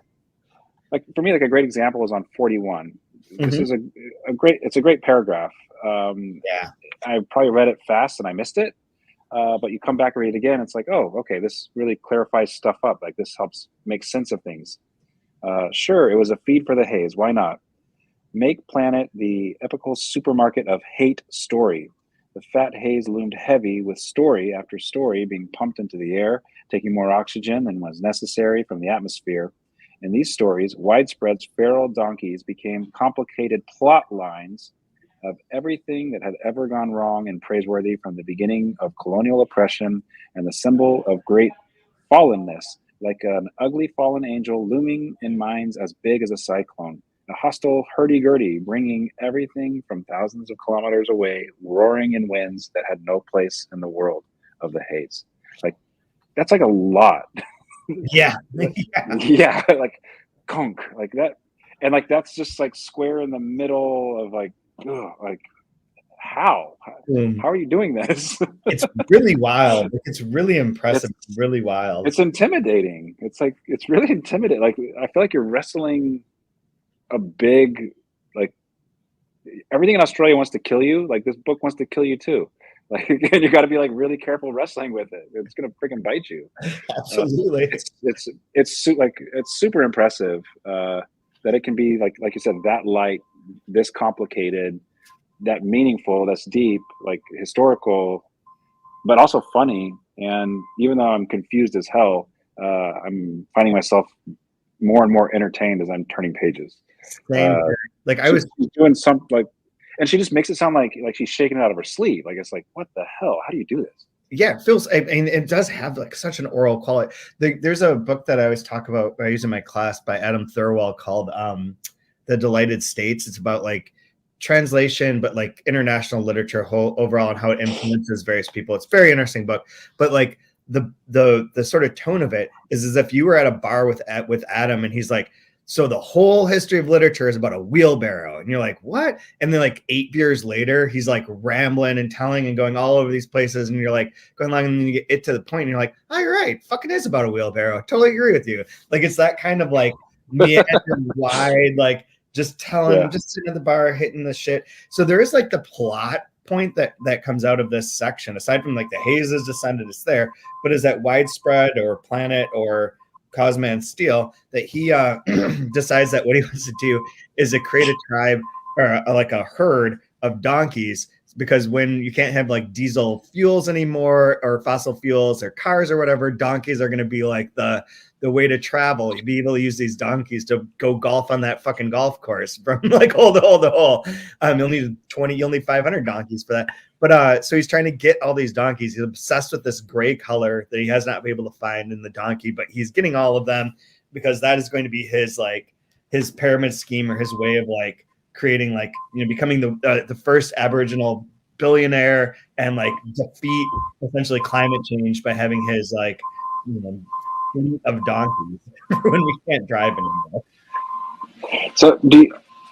Like for me, like a great example is on 41. This is a great paragraph. I probably read it fast and I missed it. But you come back and read it again, it's like, oh, okay, this really clarifies stuff up. Like this helps make sense of things. Sure, it was a feed for the Haze. Why not? Make planet the epical supermarket of hate story. The fat haze loomed heavy with story after story being pumped into the air, taking more oxygen than was necessary from the atmosphere. In these stories, widespread feral donkeys became complicated plot lines of everything that had ever gone wrong in Praiseworthy from the beginning of colonial oppression and the symbol of great fallenness, like an ugly fallen angel looming in minds as big as a cyclone. A hostile hurdy-gurdy bringing everything from thousands of kilometers away, roaring in winds that had no place in the world of the Haze. Like, that's like a lot. Yeah. Like conk, like that. And like that's just like square in the middle of like, ugh, like how are you doing this? It's really wild. It's really impressive. It's really wild. It's intimidating. It's like it's really intimidating. Like I feel like you're wrestling a big, like everything in Australia wants to kill you. Like this book wants to kill you too. Like and you got to be like really careful wrestling with it. It's gonna freaking bite you. Absolutely. It's super impressive that it can be like you said, that light, this complicated, that meaningful, that's deep, like historical, but also funny. And even though I'm confused as hell, I'm finding myself more and more entertained as I'm turning pages. Like I was doing some like, and she just makes it sound like she's shaking it out of her sleeve. Like it's like, what the hell? How do you do this? Yeah, it feels, and it does have like such an oral quality. There's a book that I always talk about I use in my class by Adam Thirlwell called The Delighted States. It's about like translation, but like international literature overall and how it influences various people. It's a very interesting book, but like the sort of tone of it is as if you were at a bar with Adam and he's like, so the whole history of literature is about a wheelbarrow. And you're like, what? And then like 8 beers later, he's like rambling and telling and going all over these places. And you're like going along and then you get it to the point and you're like, oh, you're right. Fucking is about a wheelbarrow. Totally agree with you. Like, it's that kind of like meandering wide, like just telling, just sitting at the bar, hitting the shit. So there is like the plot point that comes out of this section, aside from like the Haze's descendant is there, but is that widespread or planet or Cosma and Steel, that he decides that what he wants to do is to create a tribe or like a herd of donkeys, because when you can't have like diesel fuels anymore or fossil fuels or cars or whatever, donkeys are going to be like the way to travel. You'd be able to use these donkeys to go golf on that fucking golf course from like hole to hole to hole. You'll need 500 donkeys for that. But so he's trying to get all these donkeys. He's obsessed with this gray color that he has not been able to find in the donkey, but he's getting all of them because that is going to be his like his pyramid scheme or his way of like creating like, you know, becoming the first Aboriginal billionaire and like defeat essentially climate change by having his like, you know, of donkeys when we can't drive anymore. So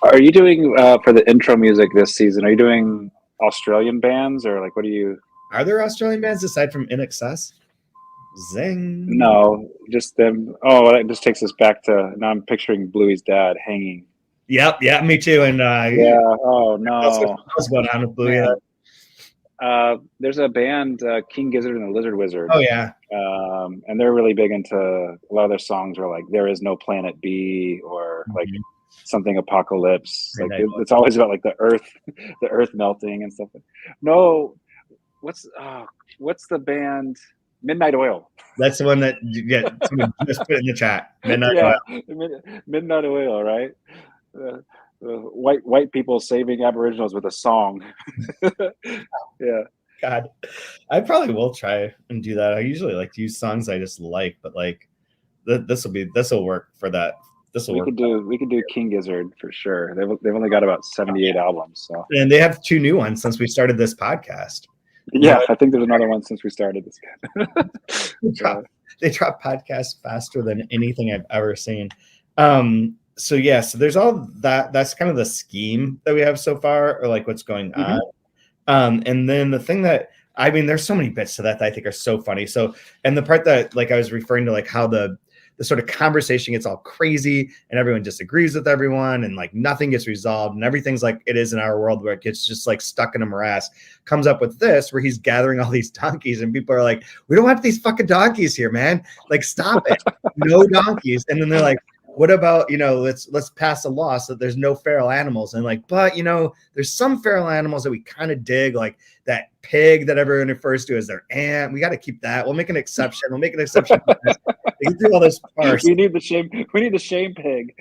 are you doing for the intro music this season, are you doing Australian bands or like what do you? Are there Australian bands aside from In Excess? Zing. No, just them. Oh, that just takes us back to now I'm picturing Bluey's dad hanging. Yep, yeah, me too. And yeah, oh no. What's going on with Bluey? There's a band, King Gizzard and the Lizard Wizard. Oh yeah. And they're really big into a lot of their songs are like There Is No Planet B or like something apocalypse. Like it's always about like the earth melting and stuff. No, what's the band? Midnight Oil. That's the one that just put in the chat. Midnight Oil. Midnight Oil, right? White people saving Aboriginals with a song. Yeah. God, I probably will try and do that. I usually like to use songs I just like, but like this will work for that. We could do King Gizzard for sure. They've only got about 78 albums, so. And they have 2 new ones since we started this podcast. Yeah, I think there's another one since we started this. They drop podcasts faster than anything I've ever seen. So there's all that. That's kind of the scheme that we have so far, or like what's going on. And then the thing that, I mean, there's so many bits to that I think are so funny. So, and the part that like I was referring to, like how the sort of conversation gets all crazy and everyone disagrees with everyone and like nothing gets resolved and everything's like it is in our world where it gets just like stuck in a morass, comes up with this where he's gathering all these donkeys and people are like, we don't want these fucking donkeys here, man. Like, stop it. No donkeys. And then they're like, what about, let's pass a law so that there's no feral animals. And like, but there's some feral animals that we kind of dig, like that pig that everyone refers to as their aunt. We got to keep that. We'll make an exception. For this. They do all this farce. We need the shame pig.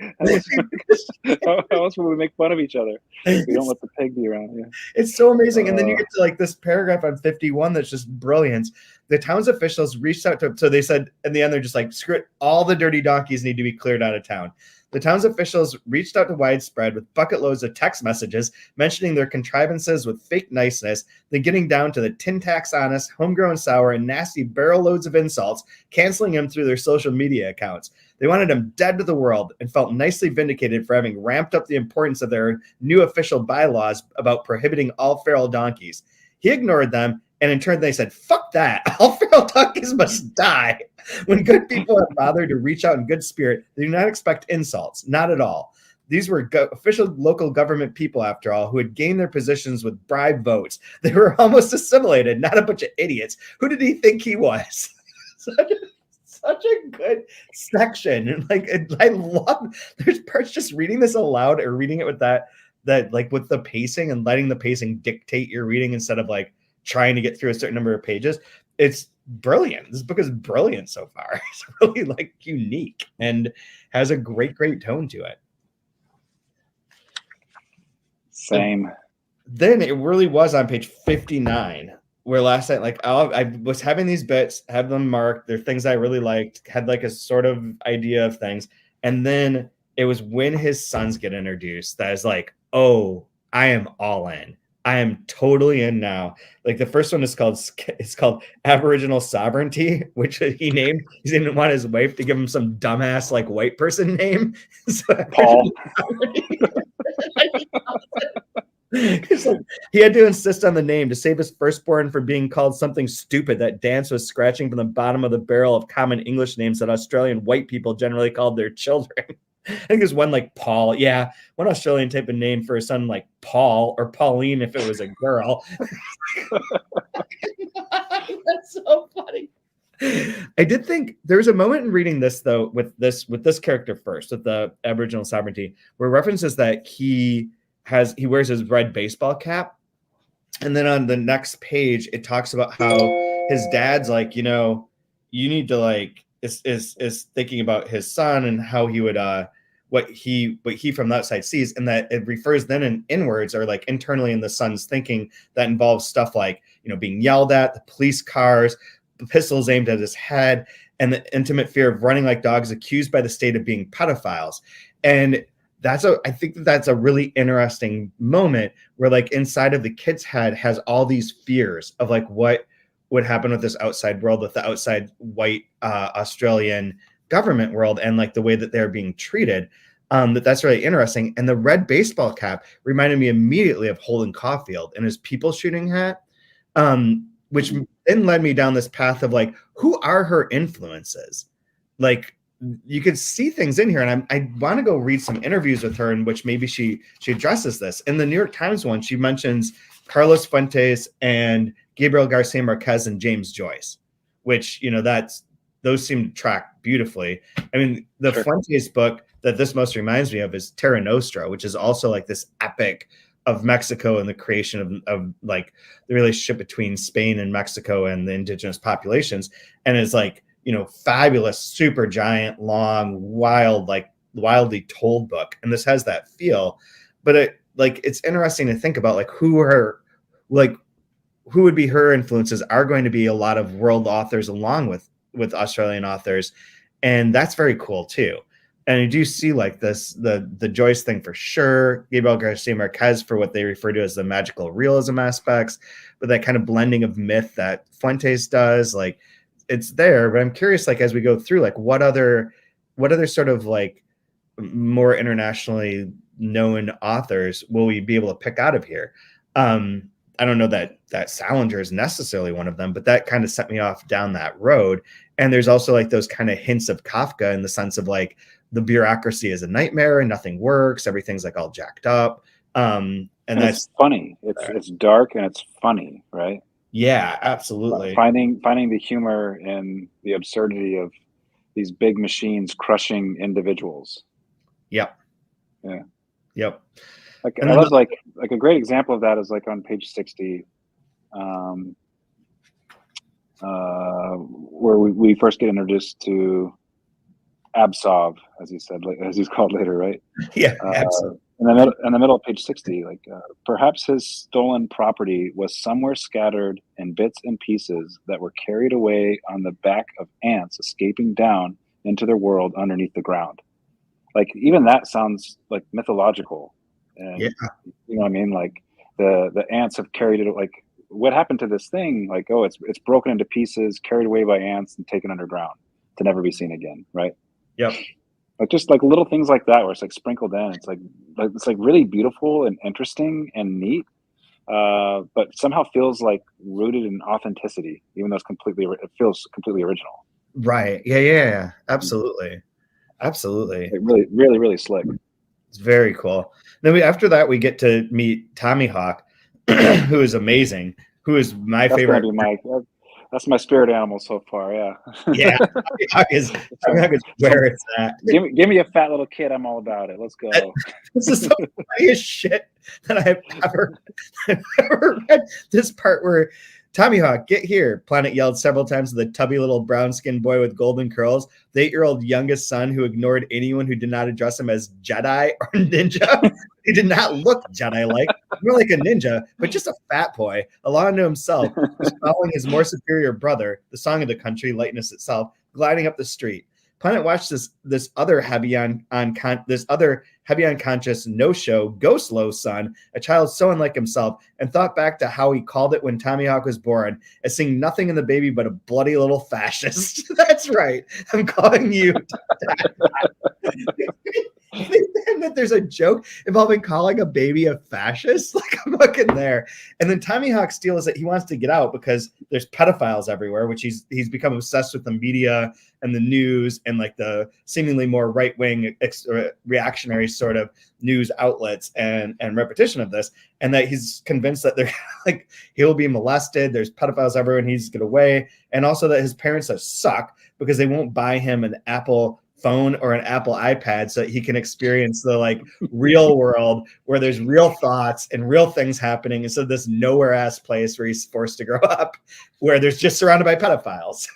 How else will we make fun of each other? We don't let the pig be around. Yeah. It's so amazing. And then you get to like this paragraph on 51 that's just brilliant. The town's officials reached out to him. So they said in the end, they're just like, screw it. All the dirty donkeys need to be cleared out of town. The town's officials reached out to Widespread with bucket loads of text messages mentioning their contrivances with fake niceness, then getting down to the tin tax honest, homegrown sour, and nasty barrel loads of insults, canceling him through their social media accounts. They wanted him dead to the world and felt nicely vindicated for having ramped up the importance of their new official bylaws about prohibiting all feral donkeys. He ignored them, and in turn they said, fuck that, all feral donkeys must die. When good people have bothered to reach out in good spirit, they do not expect insults, not at all. These were official local government people, after all, who had gained their positions with bribe votes. They were almost assimilated, not a bunch of idiots. Who did he think he was? Such a good section. And like, I love, there's parts just reading this aloud or reading it with that like with the pacing and letting the pacing dictate your reading instead of like trying to get through a certain number of pages. It's brilliant. This book is brilliant so far. It's really like unique and has a great tone to it. Same. Then it really was on page 59 where last night, like I was having these bits, have them marked. They're things I really liked, had like a sort of idea of things. And then it was when his sons get introduced that is like, oh, I am all in. I am totally in now. Like the first one is called Aboriginal Sovereignty, which he didn't want his wife to give him some dumbass like white person name. So, Paul. Like, he had to insist on the name to save his firstborn from being called something stupid that Dance was scratching from the bottom of the barrel of common English names that Australian white people generally called their children. I think there's one like Paul. Yeah, one Australian type of name for a son like Paul or Pauline if it was a girl. That's so funny. I did think there was a moment in reading this though with this character first, with the Aboriginal Sovereignty, where references that he wears his red baseball cap, and then on the next page it talks about how his dad's like, you need to like is thinking about his son and how he would what he from the outside sees, and that it refers then in inwards or like internally in the son's thinking that involves stuff like being yelled at, the police cars, the pistols aimed at his head, and the intimate fear of running like dogs accused by the state of being pedophiles. And I think that's a really interesting moment where like inside of the kid's head has all these fears of like what would happen with this outside world, with the outside white Australian government world, and like the way that they're being treated. That's really interesting. And the red baseball cap reminded me immediately of Holden Caulfield and his people shooting hat, which then led me down this path of like, who are her influences? Like, you could see things in here, and I want to go read some interviews with her in which maybe she addresses this. In the New York Times one, she mentions Carlos Fuentes and Gabriel Garcia Marquez and James Joyce, which those seem to track beautifully. I mean, the Fuentes book that this most reminds me of is Terra Nostra, which is also like this epic of Mexico and the creation of like the relationship between Spain and Mexico and the indigenous populations, and is like fabulous, super giant, long, wildly told book. And this has that feel, but it's interesting to think about like who would be her influences are going to be a lot of world authors along with Australian authors. And that's very cool too. And you do see like this, the Joyce thing for sure, Gabriel Garcia Marquez for what they refer to as the magical realism aspects, but that kind of blending of myth that Fuentes does, like it's there. But I'm curious, like as we go through, like what other sort of like more internationally known authors will we be able to pick out of here? I don't know that Salinger is necessarily one of them, but that kind of set me off down that road. And there's also like those kind of hints of Kafka in the sense of like the bureaucracy is a nightmare and nothing works. Everything's like all jacked up. And that's funny. It's dark and it's funny, right? Yeah, absolutely. Finding the humor and the absurdity of these big machines crushing individuals. Yep. Yeah. Yep. Like I love like a great example of that is like on page 60, where we first get introduced to Absolve, as he said, as he's called later, right? Yeah. Absolutely. In the middle of page 60, like perhaps his stolen property was somewhere scattered in bits and pieces that were carried away on the back of ants escaping down into their world underneath the ground. Like even that sounds like mythological. And yeah. You know what I mean? Like the ants have carried it. Like what happened to this thing? Like, oh, it's broken into pieces, carried away by ants, and taken underground to never be seen again. Right? Yep. Like just like little things like that, where it's like sprinkled in. It's like really beautiful and interesting and neat, but somehow feels like rooted in authenticity, even though it feels completely original. Right. Yeah. Absolutely. Like really, really, really slick. It's very cool. Then after that, we get to meet Tommy Hawk, who is amazing, who is my favorite. That's my spirit animal so far. Yeah. Yeah. Tommy Hawk is where it's at. Give me a fat little kid. I'm all about it. Let's go. This is the funniest shit that I've ever read. This part where Tommy Hawk, get here, Planet yelled several times to the tubby little brown-skinned boy with golden curls, the 8-year-old youngest son who ignored anyone who did not address him as Jedi or ninja. He did not look Jedi-like, more like a ninja, but just a fat boy, alone to himself, was following his more superior brother, the song of the country, lightness itself, gliding up the street. Planet watched this other heavy unconscious no-show Ghost Low's son, a child so unlike himself, and thought back to how he called it when Tommy Hawk was born, as seeing nothing in the baby but a bloody little fascist. That's right. I'm calling you. And that there's a joke involving calling a baby a fascist. Like I'm looking there. And then Tommy Hawk's deal is that he wants to get out because there's pedophiles everywhere, which he's become obsessed with the media and the news and like the seemingly more right-wing reactionary sort of news outlets and repetition of this. And that he's convinced that they're like he'll be molested. There's pedophiles everywhere and he needs to get away. And also that his parents suck because they won't buy him an Apple phone or an Apple iPad so that he can experience the like real world where there's real thoughts and real things happening instead of this nowhere ass place where he's forced to grow up where there's just surrounded by pedophiles.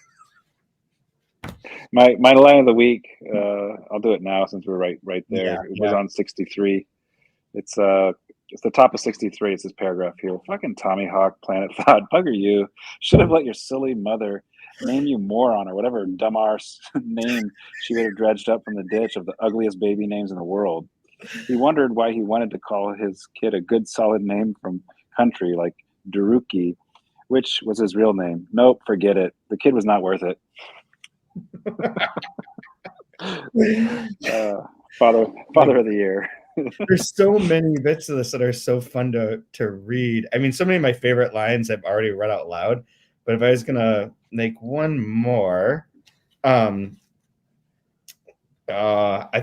My line of the week, I'll do it now since we're right there. Yeah, it was on 63. It's the top of 63. It's this paragraph here. Fucking Tommy Hawk, Planet Thought, bugger you. Should have let your silly mother name you moron or whatever dumb arse name she would have dredged up from the ditch of the ugliest baby names in the world. He wondered why he wanted to call his kid a good solid name from country like Daruki, which was his real name. Nope, forget it. The kid was not worth it. Father of the year. There's so many bits of this that are so fun to read. I mean, so many of my favorite lines I've already read out loud. But if I was gonna make one more, I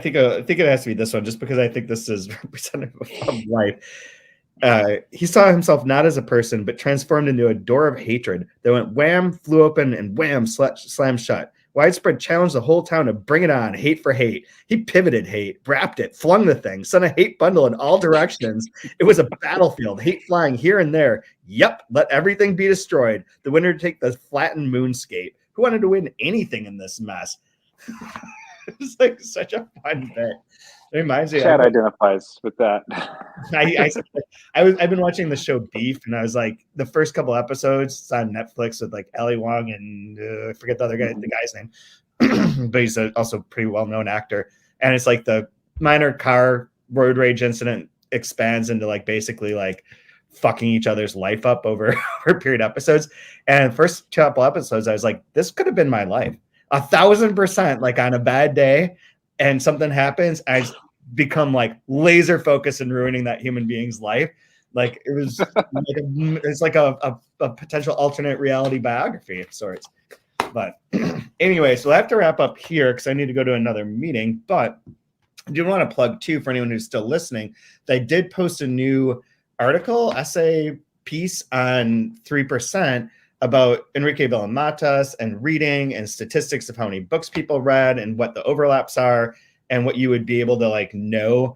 think it has to be this one, just because I think this is representative of life. He saw himself not as a person, but transformed into a door of hatred that went wham, flew open, and wham, slammed shut. Widespread challenge the whole town to bring it on, hate for hate. He pivoted hate, wrapped it, flung the thing, sent a hate bundle in all directions. It was a battlefield, hate flying here and there. Yep, let everything be destroyed. The winner take the flattened moonscape. Who wanted to win anything in this mess? It's like such a fun bit. It reminds me. Chad identifies with that. I've been watching the show Beef, and I was like, the first couple episodes, it's on Netflix with like Ali Wong and I forget the guy's name. but he's also a pretty well-known actor. And it's like the minor car road rage incident expands into like basically like fucking each other's life up over a period of episodes. And first couple episodes, I was like, this could have been my life 1,000%. Like on a bad day and something happens, I become like laser focused in ruining that human being's life. Like it was like a potential alternate reality biography of sorts. But anyway, so I have to wrap up here because I need to go to another meeting. But I do want to plug too, for anyone who's still listening, they did post a new article, essay piece on 3% about Enrique Villamatas and reading and statistics of how many books people read and what the overlaps are and what you would be able to like know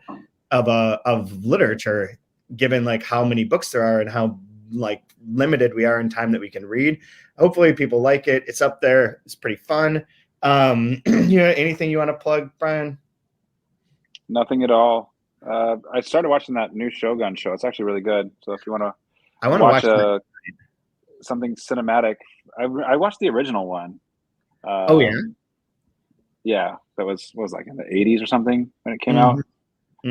of literature, given like how many books there are and how like limited we are in time that we can read. Hopefully people like it. It's up there. It's pretty fun. Anything you want to plug, Brian? Nothing at all. I started watching that new Shogun show. It's actually really good. So if you want to, I want to watch something cinematic. I watched the original one. Yeah, that was like in the 80s or something when it came out.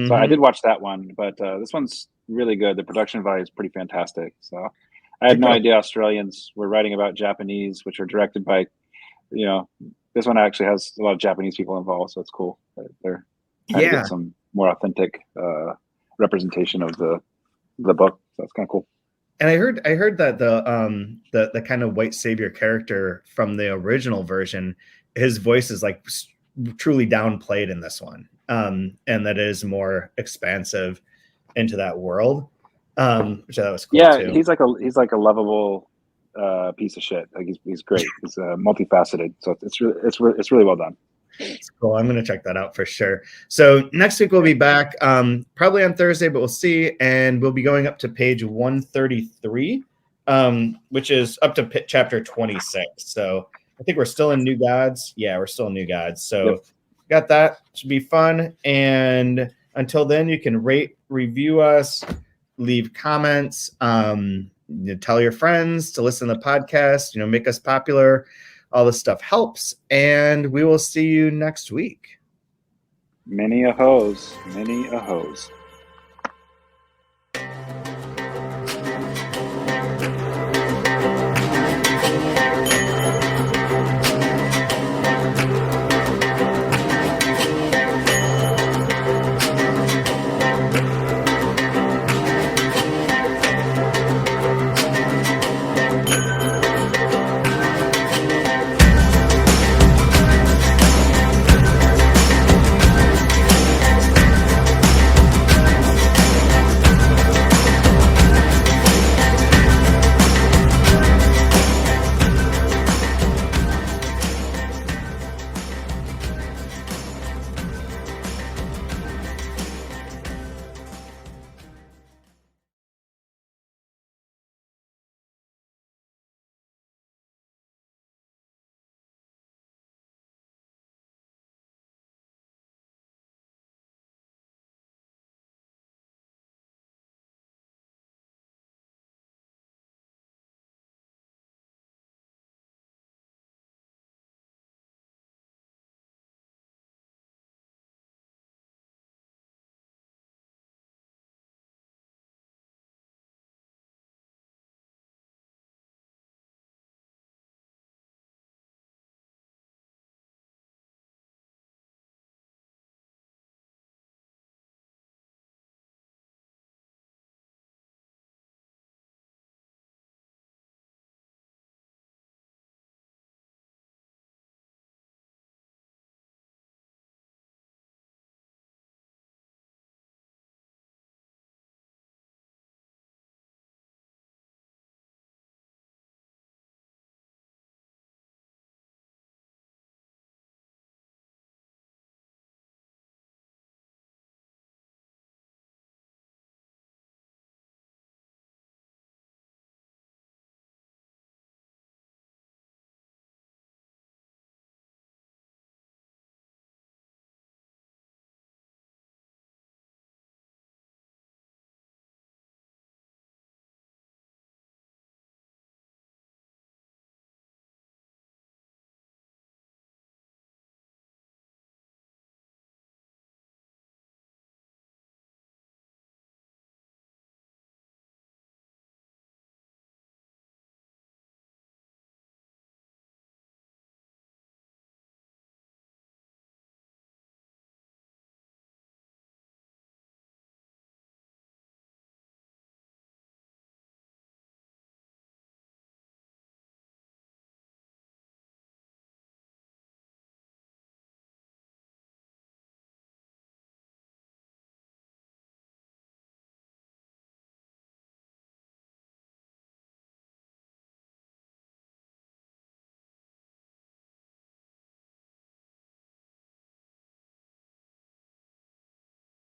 So I did watch that one, but this one's really good. The production value is pretty fantastic. So I had no idea Australians were writing about Japanese, which are directed by, this one actually has a lot of Japanese people involved, so it's cool. They're trying to get some more authentic representation of the book. So that's kind of cool. And I heard that the kind of white savior character from the original version, his voice is like truly downplayed in this one, and that is more expansive into that world, which I thought was cool. Yeah, too. he's like a lovable piece of shit. Like he's great. He's multifaceted, so it's really well done. It's cool. I'm going to check that out for sure. So next week we'll be back, probably on Thursday, but we'll see. And we'll be going up to page 133, which is up to chapter 26. So I think we're still in New Gods. Yeah, we're still in New Gods. So got that. Should be fun. And until then, you can rate, review us, leave comments, tell your friends to listen to the podcast, make us popular. All this stuff helps, and we will see you next week. Many a hose, many a hose.